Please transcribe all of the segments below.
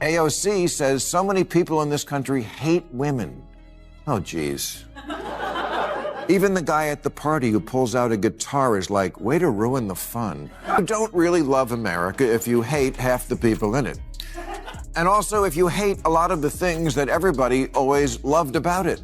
AOC says so many people in this country hate women. Oh, geez. Even the guy at the party who pulls out a guitar is like, way to ruin the fun. You don't really love America if you hate half the people in it. And also if you hate a lot of the things that everybody always loved about it.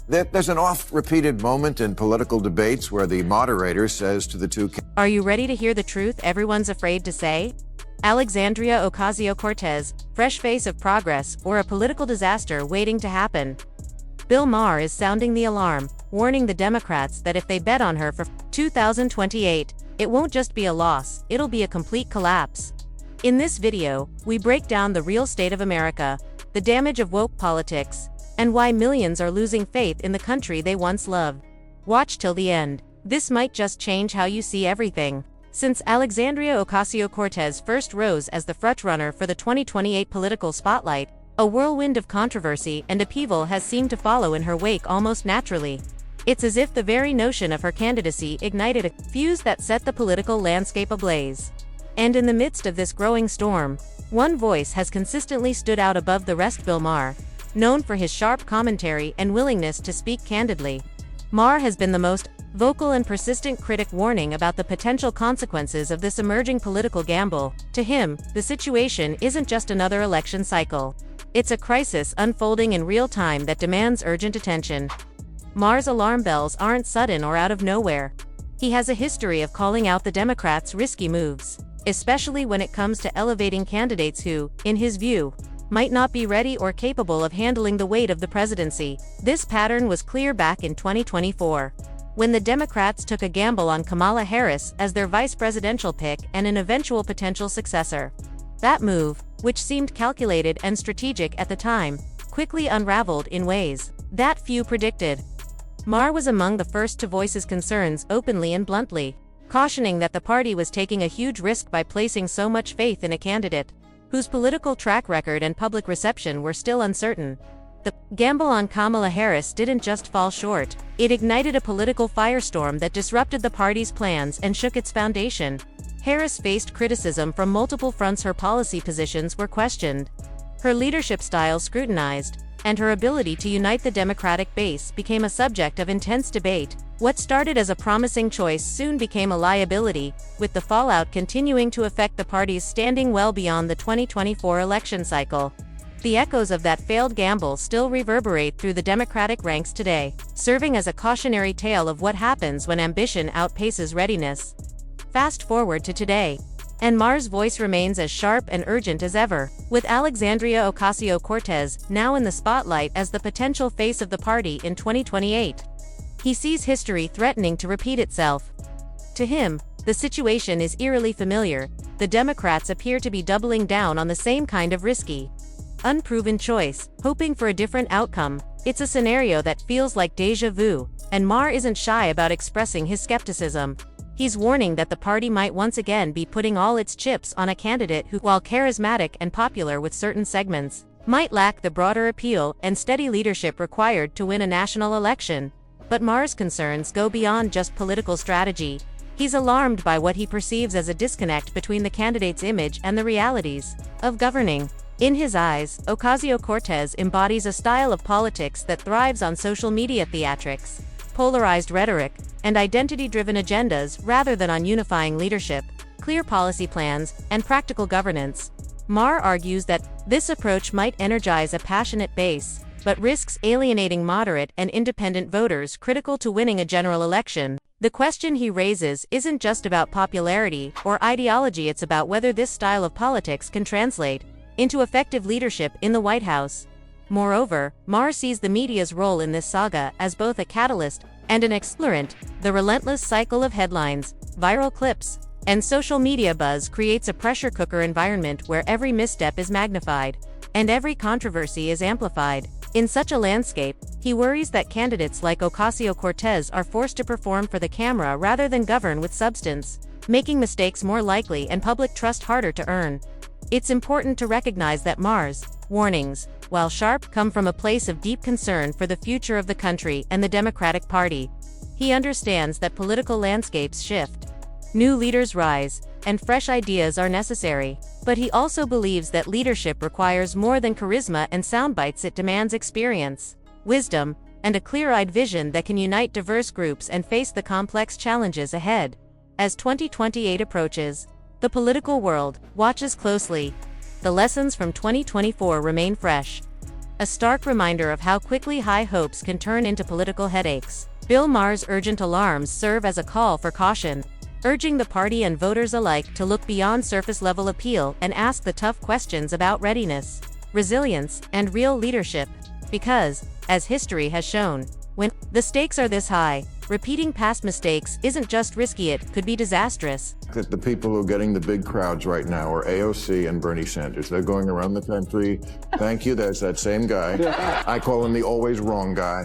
There's an oft-repeated moment in political debates where the moderator says to the two... Are you ready to hear the truth everyone's afraid to say? Alexandria Ocasio-Cortez, fresh face of progress, or a political disaster waiting to happen? Bill Maher is sounding the alarm, warning the Democrats that if they bet on her for 2028, it won't just be a loss, it'll be a complete collapse. In this video, we break down the real state of America, the damage of woke politics, and why millions are losing faith in the country they once loved. Watch till the end. This might just change how you see everything. Since Alexandria Ocasio-Cortez first rose as the frontrunner for the 2028 political spotlight, a whirlwind of controversy and upheaval has seemed to follow in her wake almost naturally. It's as if the very notion of her candidacy ignited a fuse that set the political landscape ablaze. And in the midst of this growing storm, one voice has consistently stood out above the rest: Bill Maher, known for his sharp commentary and willingness to speak candidly. Maher has been the most vocal and persistent critic, warning about the potential consequences of this emerging political gamble. To him, the situation isn't just another election cycle. It's a crisis unfolding in real time that demands urgent attention. Maher's alarm bells aren't sudden or out of nowhere. He has a history of calling out the Democrats' risky moves, especially when it comes to elevating candidates who, in his view, might not be ready or capable of handling the weight of the presidency. This pattern was clear back in 2024, when the Democrats took a gamble on Kamala Harris as their vice presidential pick and an eventual potential successor. That move, which seemed calculated and strategic at the time, quickly unraveled in ways that few predicted. Maher was among the first to voice his concerns openly and bluntly, cautioning that the party was taking a huge risk by placing so much faith in a candidate whose political track record and public reception were still uncertain. The gamble on Kamala Harris didn't just fall short, it ignited a political firestorm that disrupted the party's plans and shook its foundation. Harris faced criticism from multiple fronts. Her policy positions were questioned, her leadership style scrutinized, and her ability to unite the Democratic base became a subject of intense debate. What started as a promising choice soon became a liability, with the fallout continuing to affect the party's standing well beyond the 2024 election cycle. The echoes of that failed gamble still reverberate through the Democratic ranks today, serving as a cautionary tale of what happens when ambition outpaces readiness. Fast forward to today, and Maher's voice remains as sharp and urgent as ever, with Alexandria Ocasio-Cortez now in the spotlight as the potential face of the party in 2028. He sees history threatening to repeat itself. To him, the situation is eerily familiar. The Democrats appear to be doubling down on the same kind of risky, unproven choice, hoping for a different outcome. It's a scenario that feels like déjà vu, and Maher isn't shy about expressing his skepticism. He's warning that the party might once again be putting all its chips on a candidate who, while charismatic and popular with certain segments, might lack the broader appeal and steady leadership required to win a national election. But Maher's concerns go beyond just political strategy. He's alarmed by what he perceives as a disconnect between the candidate's image and the realities of governing. In his eyes, Ocasio-Cortez embodies a style of politics that thrives on social media theatrics, polarized rhetoric, and identity-driven agendas rather than on unifying leadership, clear policy plans, and practical governance. Maher argues that this approach might energize a passionate base, but risks alienating moderate and independent voters critical to winning a general election. The question he raises isn't just about popularity or ideology, it's about whether this style of politics can translate into effective leadership in the White House. Moreover, Maher sees the media's role in this saga as both a catalyst and an accelerant. The relentless cycle of headlines, viral clips, and social media buzz creates a pressure cooker environment where every misstep is magnified, and every controversy is amplified. In such a landscape, he worries that candidates like Ocasio-Cortez are forced to perform for the camera rather than govern with substance, making mistakes more likely and public trust harder to earn. It's important to recognize that Maher's warnings, while sharp, come from a place of deep concern for the future of the country and the Democratic Party. He understands that political landscapes shift, new leaders rise, and fresh ideas are necessary. But he also believes that leadership requires more than charisma and soundbites. It demands experience, wisdom, and a clear-eyed vision that can unite diverse groups and face the complex challenges ahead. As 2028 approaches, the political world watches closely. The lessons from 2024 remain fresh. A stark reminder of how quickly high hopes can turn into political headaches. Bill Maher's urgent alarms serve as a call for caution, urging the party and voters alike to look beyond surface-level appeal and ask the tough questions about readiness, resilience, and real leadership. Because, as history has shown, when the stakes are this high, repeating past mistakes isn't just risky, it could be disastrous. That the people who are getting the big crowds right now are AOC and Bernie Sanders. They're going around the country. Thank you, there's that same guy. I call him the always wrong guy.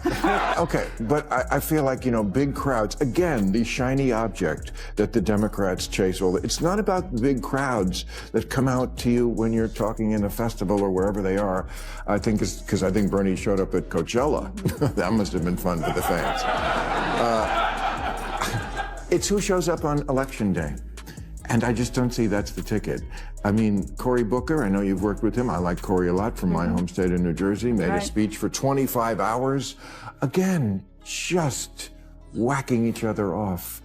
Okay, but I feel like, big crowds, again, the shiny object that the Democrats chase. It's not about the big crowds that come out to you when you're talking in a festival or wherever they are. I think it's because I think Bernie showed up at Coachella. That must have been fun for the fans. It's who shows up on Election Day. And I just don't see that's the ticket. I mean, Cory Booker, I know you've worked with him. I like Cory a lot from my home state of New Jersey. Made a speech for 25 hours. Again, just whacking each other off.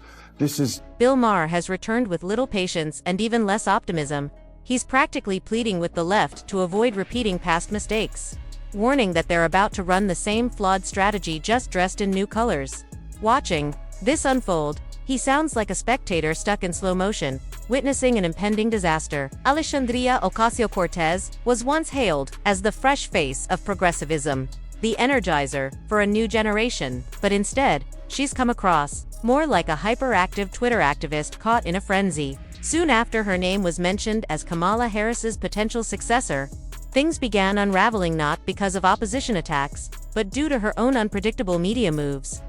Bill Maher has returned with little patience and even less optimism. He's practically pleading with the left to avoid repeating past mistakes, warning that they're about to run the same flawed strategy just dressed in new colors. Watching this unfold, he sounds like a spectator stuck in slow motion, witnessing an impending disaster. Alexandria Ocasio-Cortez was once hailed as the fresh face of progressivism, the energizer for a new generation, but instead, she's come across more like a hyperactive Twitter activist caught in a frenzy. Soon after her name was mentioned as Kamala Harris's potential successor, things began unraveling, not because of opposition attacks, but due to her own unpredictable media moves.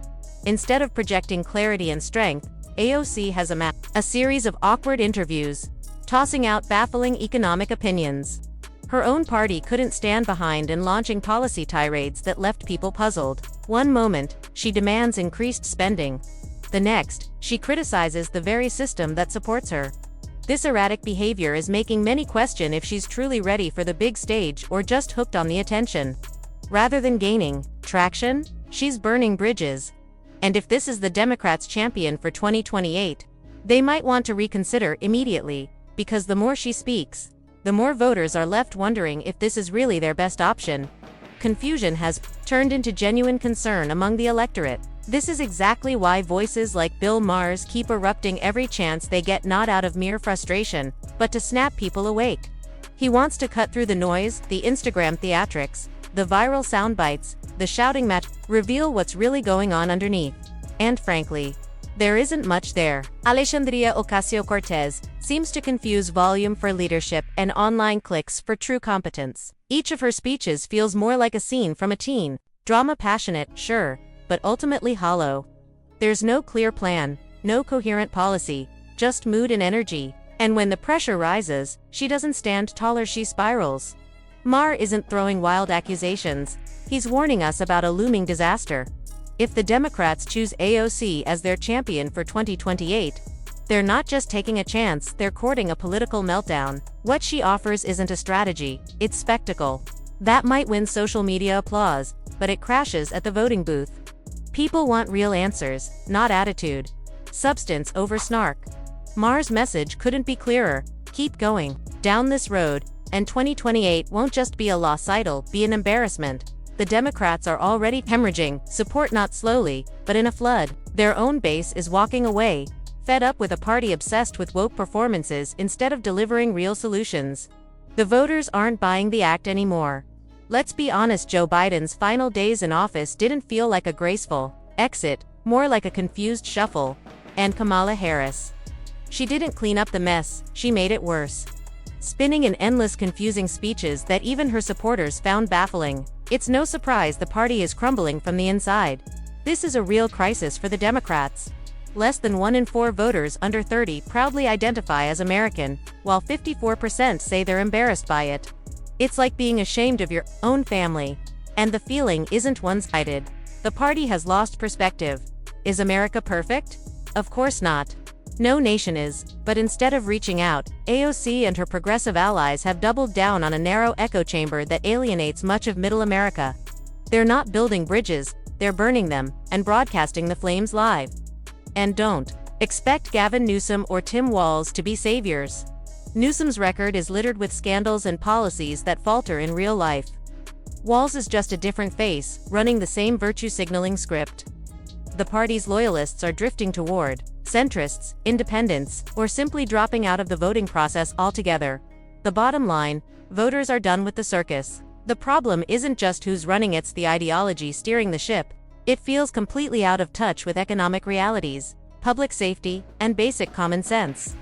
Instead of projecting clarity and strength, AOC has amassed a series of awkward interviews, tossing out baffling economic opinions her own party couldn't stand behind and launching policy tirades that left people puzzled. One moment, she demands increased spending. The next, she criticizes the very system that supports her. This erratic behavior is making many question if she's truly ready for the big stage or just hooked on the attention. Rather than gaining traction, she's burning bridges. And if this is the Democrats' champion for 2028, they might want to reconsider immediately, because the more she speaks, the more voters are left wondering if this is really their best option. Confusion has turned into genuine concern among the electorate. This is exactly why voices like Bill Maher's keep erupting every chance they get, not out of mere frustration, but to snap people awake. He wants to cut through the noise, the Instagram theatrics, the viral soundbites, the shouting match, reveal what's really going on underneath. And frankly, there isn't much there. Alexandria Ocasio-Cortez seems to confuse volume for leadership and online clicks for true competence. Each of her speeches feels more like a scene from a teen drama, passionate, sure, but ultimately hollow. There's no clear plan, no coherent policy, just mood and energy. And when the pressure rises, she doesn't stand taller, she spirals. Maher isn't throwing wild accusations. He's warning us about a looming disaster. If the Democrats choose AOC as their champion for 2028, they're not just taking a chance, they're courting a political meltdown. What she offers isn't a strategy, it's spectacle. That might win social media applause, but it crashes at the voting booth. People want real answers, not attitude. Substance over snark. Maher's message couldn't be clearer: keep going down this road, and 2028 won't just be a loss, it'll be an embarrassment. The Democrats are already hemorrhaging support, not slowly, but in a flood. Their own base is walking away, fed up with a party obsessed with woke performances instead of delivering real solutions. The voters aren't buying the act anymore. Let's be honest, Joe Biden's final days in office didn't feel like a graceful exit, more like a confused shuffle. And Kamala Harris, she didn't clean up the mess, she made it worse, spinning in endless confusing speeches that even her supporters found baffling. It's no surprise the party is crumbling from the inside. This is a real crisis for the Democrats. Less than 1 in 4 voters under 30 proudly identify as American, while 54% say they're embarrassed by it. It's like being ashamed of your own family. And the feeling isn't one-sided. The party has lost perspective. Is America perfect? Of course not. No nation is, but instead of reaching out, AOC and her progressive allies have doubled down on a narrow echo chamber that alienates much of Middle America. They're not building bridges, they're burning them, and broadcasting the flames live. And don't expect Gavin Newsom or Tim Walz to be saviors. Newsom's record is littered with scandals and policies that falter in real life. Walz is just a different face, running the same virtue-signaling script. The party's loyalists are drifting toward centrists, independents, or simply dropping out of the voting process altogether. The bottom line, voters are done with the circus. The problem isn't just who's running, it's the ideology steering the ship. It feels completely out of touch with economic realities, public safety, and basic common sense.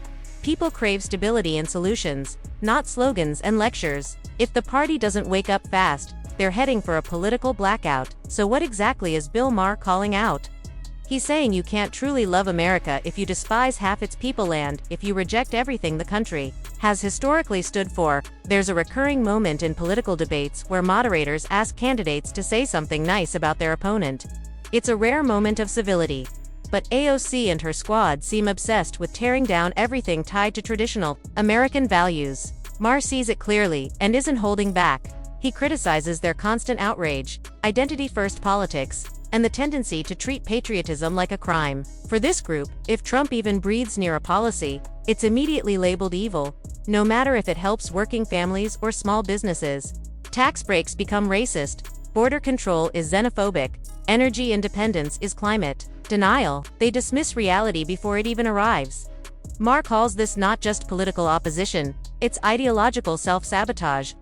People crave stability and solutions, not slogans and lectures. If the party doesn't wake up fast, they're heading for a political blackout. So what exactly is Bill Maher calling out? He's saying you can't truly love America if you despise half its people and if you reject everything the country has historically stood for. There's a recurring moment in political debates where moderators ask candidates to say something nice about their opponent. It's a rare moment of civility. But AOC and her squad seem obsessed with tearing down everything tied to traditional American values. Maher sees it clearly and isn't holding back. He criticizes their constant outrage, identity-first politics, and the tendency to treat patriotism like a crime. For this group, if Trump even breathes near a policy, it's immediately labeled evil, no matter if it helps working families or small businesses. Tax breaks become racist, border control is xenophobic, energy independence is climate denial. They dismiss reality before it even arrives. Maher calls this not just political opposition, it's ideological self-sabotage.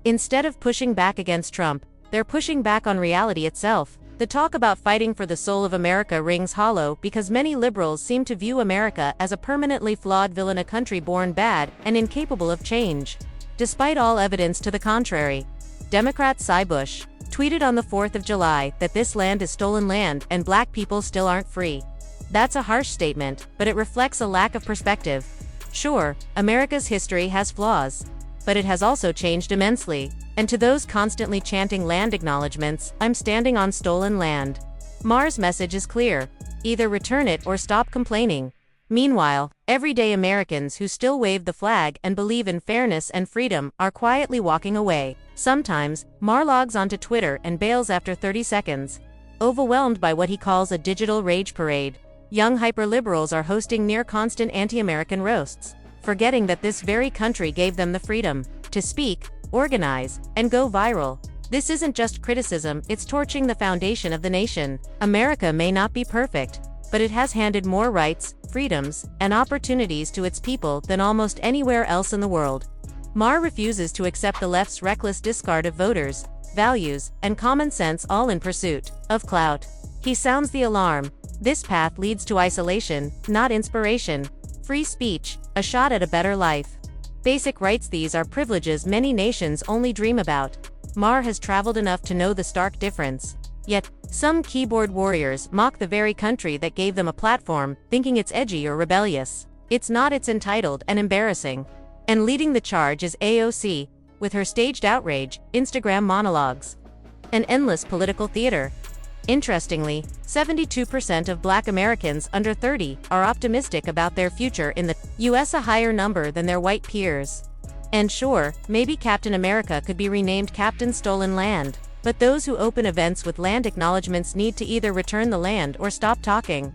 Instead of pushing back against Trump, they're pushing back on reality itself. The talk about fighting for the soul of America rings hollow because many liberals seem to view America as a permanently flawed villain, a country born bad and incapable of change. Despite all evidence to the contrary, Democrat Cy Bush tweeted on the 4th of July that this land is stolen land and black people still aren't free. That's a harsh statement, but it reflects a lack of perspective. Sure, America's history has flaws, but it has also changed immensely. And to those constantly chanting land acknowledgements, I'm standing on stolen land. Maher's message is clear: either return it or stop complaining. Meanwhile, everyday Americans who still wave the flag and believe in fairness and freedom are quietly walking away. Sometimes, Maher logs onto Twitter and bails after 30 seconds. Overwhelmed by what he calls a digital rage parade, young hyperliberals are hosting near-constant anti-American roasts, forgetting that this very country gave them the freedom to speak, organize, and go viral. This isn't just criticism, it's torching the foundation of the nation. America may not be perfect, but it has handed more rights, freedoms, and opportunities to its people than almost anywhere else in the world. Maher refuses to accept the left's reckless discard of voters, values, and common sense, all in pursuit of clout. He sounds the alarm. This path leads to isolation, not inspiration. Free speech, a shot at a better life. Basic rights, these are privileges many nations only dream about. Maher has traveled enough to know the stark difference. Yet, some keyboard warriors mock the very country that gave them a platform, thinking it's edgy or rebellious. It's not, it's entitled and embarrassing. And leading the charge is AOC, with her staged outrage, Instagram monologues, and endless political theater. Interestingly, 72% of Black Americans under 30 are optimistic about their future in the US, a higher number than their white peers. And sure, maybe Captain America could be renamed Captain Stolen Land, but those who open events with land acknowledgements need to either return the land or stop talking.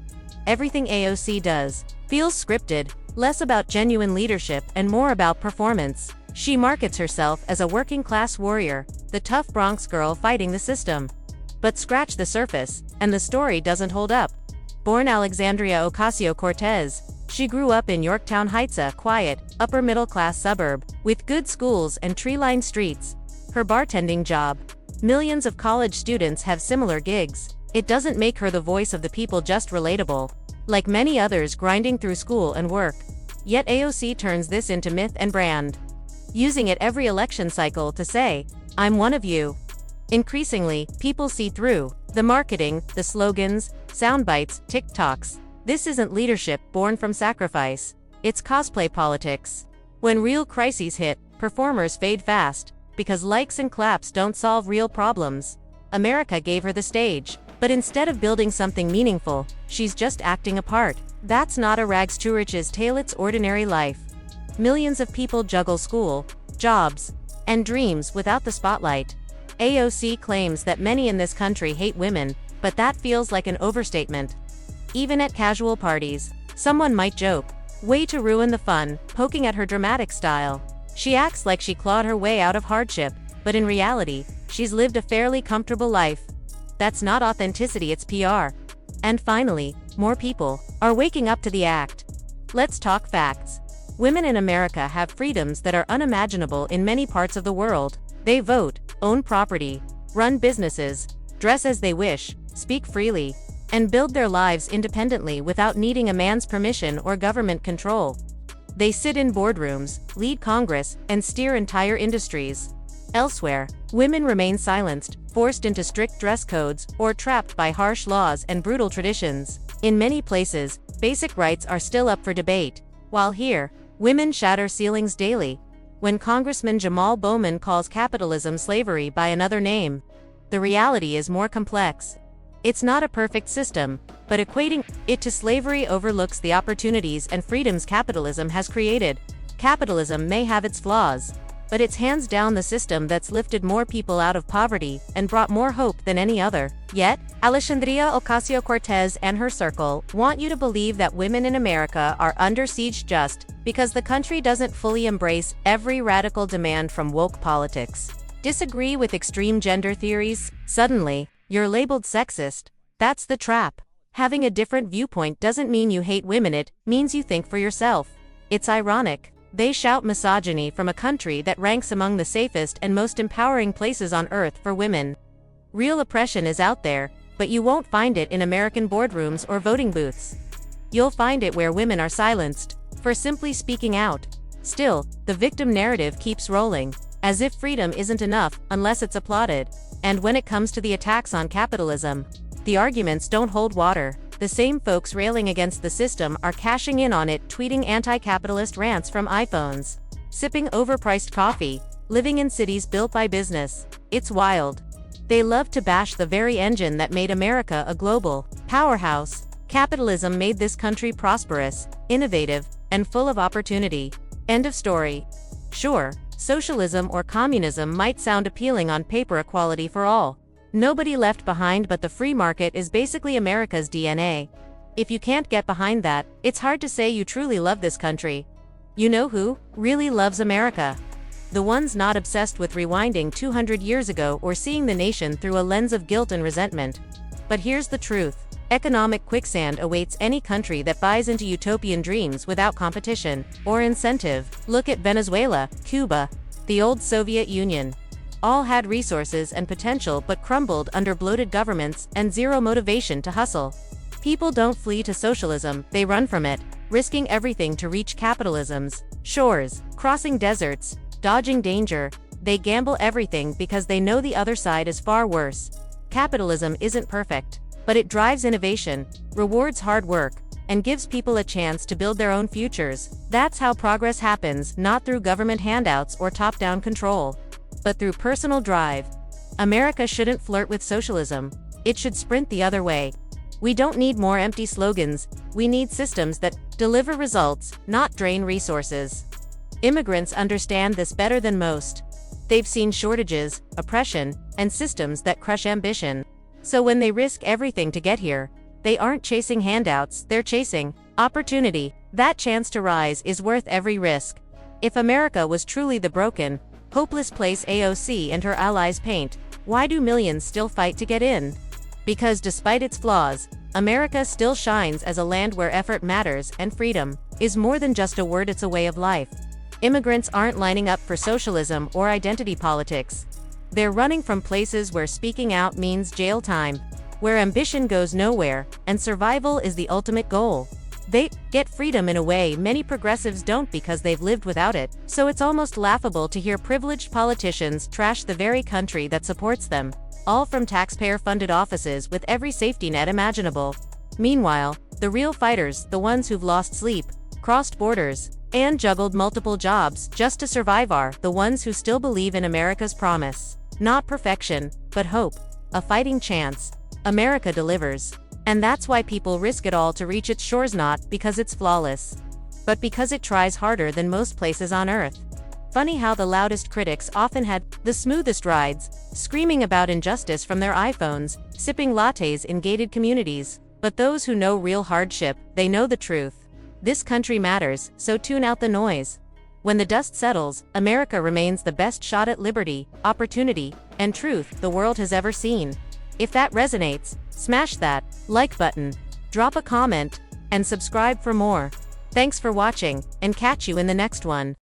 Everything AOC does feels scripted, less about genuine leadership and more about performance. She markets herself as a working-class warrior, the tough Bronx girl fighting the system. But scratch the surface, and the story doesn't hold up. Born Alexandria Ocasio-Cortez, she grew up in Yorktown Heights, a quiet, upper-middle-class suburb, with good schools and tree-lined streets. Her bartending job. Millions of college students have similar gigs. It doesn't make her the voice of the people, just relatable. Like many others grinding through school and work. Yet AOC turns this into myth and brand, using it every election cycle to say, "I'm one of you." Increasingly, people see through the marketing, the slogans, soundbites, TikToks. This isn't leadership born from sacrifice. It's cosplay politics. When real crises hit, performers fade fast, because likes and claps don't solve real problems. America gave her the stage, but instead of building something meaningful, she's just acting a part. That's not a rags to riches tale, it's ordinary life. Millions of people juggle school, jobs, and dreams without the spotlight. AOC claims that many in this country hate women, but that feels like an overstatement. Even at casual parties, someone might joke, "Way to ruin the fun," poking at her dramatic style. She acts like she clawed her way out of hardship, but in reality, she's lived a fairly comfortable life. That's not authenticity, it's PR. And finally, more people are waking up to the act. Let's talk facts. Women in America have freedoms that are unimaginable in many parts of the world. They vote, own property, run businesses, dress as they wish, speak freely, and build their lives independently without needing a man's permission or government control. They sit in boardrooms, lead Congress, and steer entire industries. Elsewhere, women remain silenced, forced into strict dress codes, or trapped by harsh laws and brutal traditions. In many places, basic rights are still up for debate, while here, women shatter ceilings daily. When Congressman Jamal Bowman calls capitalism slavery by another name, the reality is more complex. It's not a perfect system, but equating it to slavery overlooks the opportunities and freedoms capitalism has created. Capitalism may have its flaws, but it's hands down the system that's lifted more people out of poverty and brought more hope than any other. Yet, Alexandria Ocasio-Cortez and her circle want you to believe that women in America are under siege just because the country doesn't fully embrace every radical demand from woke politics. Disagree with extreme gender theories? Suddenly, you're labeled sexist. That's the trap. Having a different viewpoint doesn't mean you hate women, it means you think for yourself. It's ironic. They shout misogyny from a country that ranks among the safest and most empowering places on earth for women. Real oppression is out there, but you won't find it in American boardrooms or voting booths. You'll find it where women are silenced for simply speaking out. Still, the victim narrative keeps rolling, as if freedom isn't enough unless it's applauded. And when it comes to the attacks on capitalism, the arguments don't hold water. The same folks railing against the system are cashing in on it, tweeting anti-capitalist rants from iPhones, sipping overpriced coffee, living in cities built by business. It's wild. They love to bash the very engine that made America a global powerhouse. Capitalism made this country prosperous, innovative, and full of opportunity. End of story. Sure, socialism or communism might sound appealing on paper, equality for all. Nobody left behind, but the free market is basically America's DNA. If you can't get behind that, it's hard to say you truly love this country. You know who really loves America? The ones not obsessed with rewinding 200 years ago or seeing the nation through a lens of guilt and resentment. But here's the truth. Economic quicksand awaits any country that buys into utopian dreams without competition or incentive. Look at Venezuela, Cuba, the old Soviet Union. All had resources and potential but crumbled under bloated governments and zero motivation to hustle. People don't flee to socialism, they run from it, risking everything to reach capitalism's shores, crossing deserts, dodging danger. They gamble everything because they know the other side is far worse. Capitalism isn't perfect, but it drives innovation, rewards hard work, and gives people a chance to build their own futures. That's how progress happens, not through government handouts or top-down control, but through personal drive. America shouldn't flirt with socialism. It should sprint the other way. We don't need more empty slogans. We need systems that deliver results, not drain resources. Immigrants understand this better than most. They've seen shortages, oppression, and systems that crush ambition. So when they risk everything to get here, they aren't chasing handouts, they're chasing opportunity. That chance to rise is worth every risk. If America was truly the broken, hopeless place AOC and her allies paint, why do millions still fight to get in? Because despite its flaws, America still shines as a land where effort matters and freedom is more than just a word, it's a way of life. Immigrants aren't lining up for socialism or identity politics. They're running from places where speaking out means jail time, where ambition goes nowhere, and survival is the ultimate goal. They get freedom in a way many progressives don't because they've lived without it, so it's almost laughable to hear privileged politicians trash the very country that supports them, all from taxpayer-funded offices with every safety net imaginable. Meanwhile, the real fighters, the ones who've lost sleep, crossed borders, and juggled multiple jobs just to survive are the ones who still believe in America's promise. Not perfection, but hope. A fighting chance. America delivers. And that's why people risk it all to reach its shores, not because it's flawless, but because it tries harder than most places on Earth. Funny how the loudest critics often had the smoothest rides, screaming about injustice from their iPhones, sipping lattes in gated communities. But those who know real hardship, they know the truth. This country matters, so tune out the noise. When the dust settles, America remains the best shot at liberty, opportunity, and truth the world has ever seen. If that resonates, smash that like button, drop a comment, and subscribe for more. Thanks for watching, and catch you in the next one.